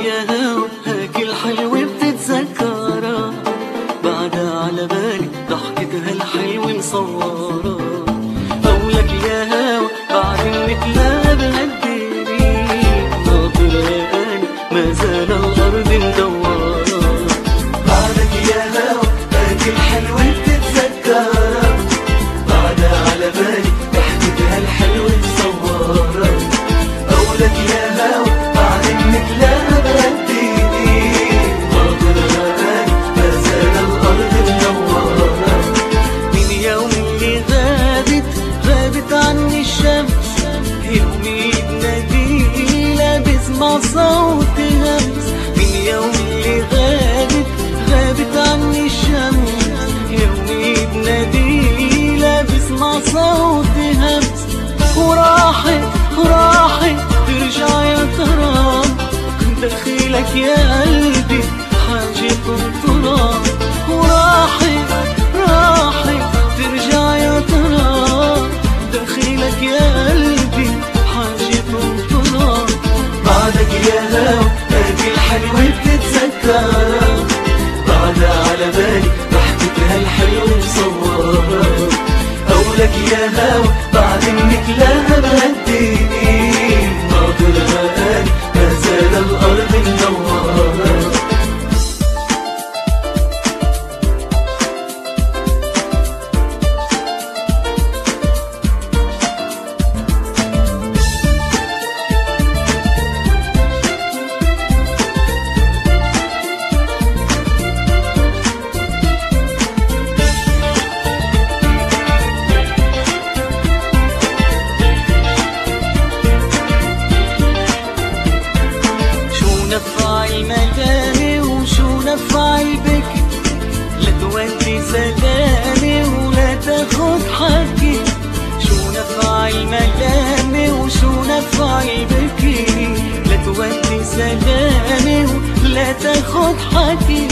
يا هوا هاك الحلو بتتذكرها، بعدها على بالي ضحكتها الحلوة مصورة. قولك يا هوا بعد نتلاقى بهالدنيا، ناطرة يا أنا ما زال الأرض مدورة. بعدك يا هوا هاك الحلوة بتتذكرها، بعدها على بالي ضحكتها الحلوة مصورة. قولك يا هوا بعد نتلاقى بهالدنيا، ناطرة يا أنا ما زال الأرض مدورة. من يوم اللي غابت عني الشمس، يومي بناديلها بسمع صوت همس. من يوم اللي غابت عني الشمس، يومي بناديلها بسمع صوت همس. وراحت ترجع يا ترى، دخيلك يا قلبي حاجة تنطرة. وراحت ترجع يا ترى، دخيلك يا قلبي حاجة تنطرة. بعدك يا هوا هاك الحلوة بتتذكرها، بعدها على بالي ضحكتها الحلوة مصورة. قولك يا هوا بعد نتلاقى بهالدنيا، ناطرها أنا ما زال الأرض مدورة. نفع الملامي وشو نفع البكي، لا تودي سلامي ولا تاخد حقي. شو نفع الملامي وشو نفع البكي، لا تودي سلامي ولا تاخد حقي.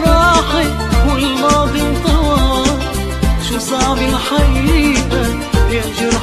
راحت والماضي انطوى، شو صعب الحقيقة يا جرح